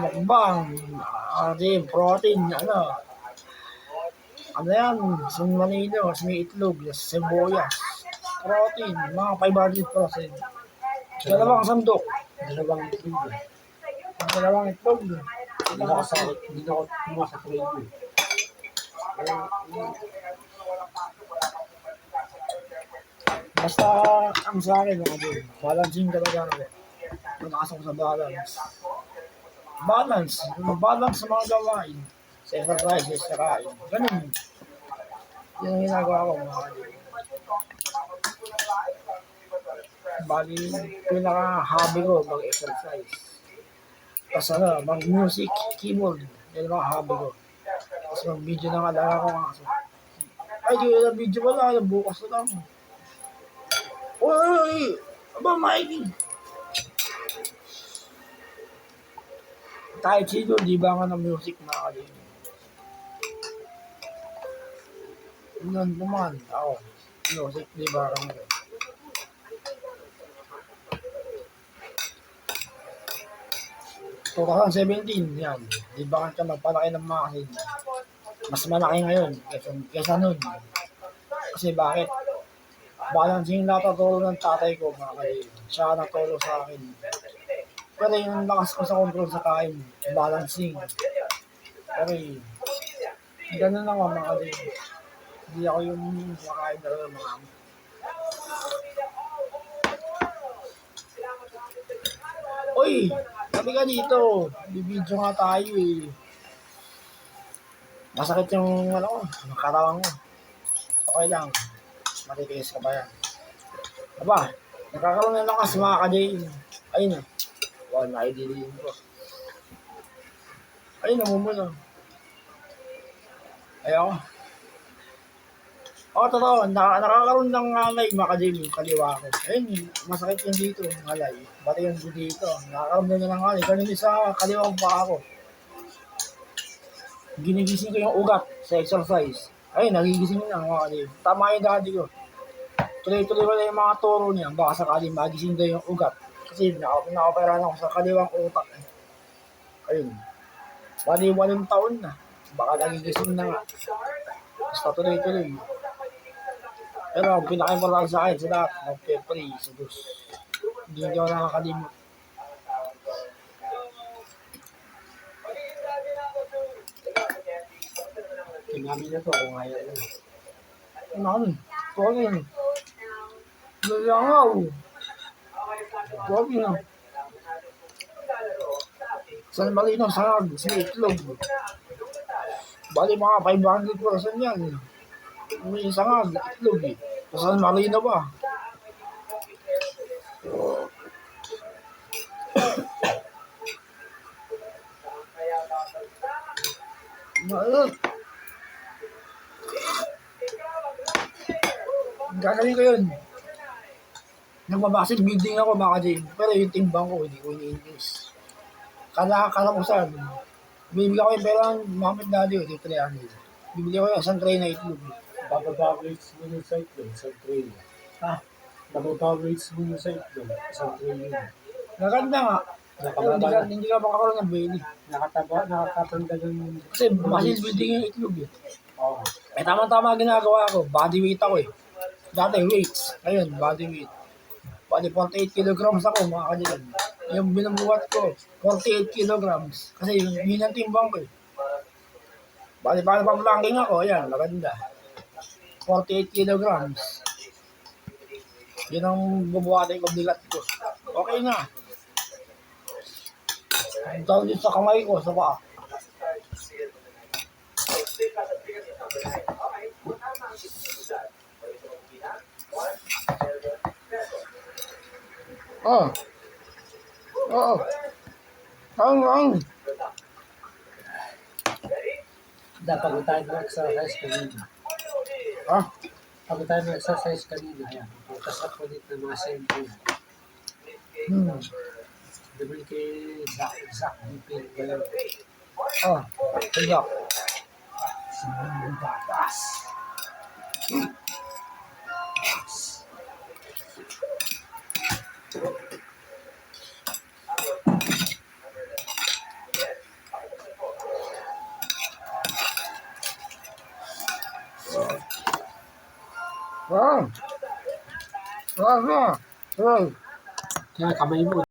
mukbang, protein, ano yan, sumanino, may itlog, sibuyas, protein, mga 500%. Dalawang sandok. Dalawang itlog. Dalawang itlog. Hindi na ako kumuha sa trade mo. Basta ang sa akin, balancing talaga ako. Mataas ako sa balance. Balance sa mga gawain. Sa exercise, sa kain. Ganun. Yun ang ginagawa ko, mga kapatid. Bali, pinaka-hobby ko, mag-exercise. Tapos mag-music, keyboard. Yan ang mga hobby ko. Tapos mag-video ng alaga ko nga. Ay, di ko na video wala. Bukas na lang. Uy! Aba, Mikey! Kahit sino, di ba nga ng music mga kapatid? Yun naman, ako. Music, di ba kami? 2017, yan. Di ba ka magpalaki ng mga kasid? Mas malaki ngayon kesa nun. Kasi bakit? Balancing natutulong ng tatay ko, mga kasid. Siya natulong sa akin. Pero yung lakas ko sa control sa kain, balancing. Okay. Ganun lang mga kasid. Hindi ako yung makain talaga mga Uy! Sabi ka dito, bibidyo nga tayo eh. Masakit yung katawan ko. Okay lang. Matitiis ka ba yan? Aba, nakakaroon na lakas mga ka-day. Ayun na. Naidiliin ko. Ayun, namumula. Ayaw. Totoo. Nakakaroon ng ngalay mga ka-day yung kaliwa ko. Ayun, masakit yung dito, ngalay. Bati yung dito. Nakakaroon na ng ngalay. Ganun sa kaliwa pa ako. Ginigising ko yung ugat sa exercise. Ayun, nagigising na mga ka-day. Tama yung daddy ko. Tuloy-tuloy ko na yung mga turo niya. Baka sakaling magising daw yung ugat. Kasi nakaperahan ako sa kaliwang utak. Ayun. 8 taon na. Baka nagigising na nga. Basta tuloy-tuloy. Pero ang pinaka-importante sa akin sa lahat, magpe-pray sa Diyos. Hindi ko nakakalimot. Tinami na to kung ayaw na. Sorry. Lalangaw. Sorry na. San Marino, sarag, si itlog. Bali mga 500% yan. May sangag, itlog eh. Sa San Marino ba? Gagawin ko yun. Nagbabasid building ako mga ka-Jane. Pero yung timbang ko, hindi ko ini-increase. Kala ko saan. Bibigyan ko yung pera ng Muhammad Daddy, di 300. Bibigyan ko yung isang tray na itlog. Bababagrades mo yung site doon, isang tray. Ha? Bababagrades mo yung site doon, isang tray yun. Maganda nga. Hindi ka makakaroon ng belly. Nakakatanda yung... Kasi basid building yung itlog eh. Oo. Tama-tama ginagawa ko. Body weight ako eh. Dati weights. Ayun, body weight. Body 48 kilograms ako mga kanyan. Yung binubuhat ko, 48 kilograms. Kasi yun ang timbang ko eh. Bali, paano pa-planking ako? Ayan, maganda. 48 kilograms. Yun ang bubuhatin ko bigat ko. Okay na. Ang tawag dito sa kamay ko, sa paa. Oo. Ang. Dapat tayo mag-exercise kanina. Pag tayo mag-exercise kanina, ayan. Kasap ko dito ng mga sample. Naman kay Zach, Dipin, gano'n. Kaya. Batas. Wow! Wow! Wow! Kaya kamay mo,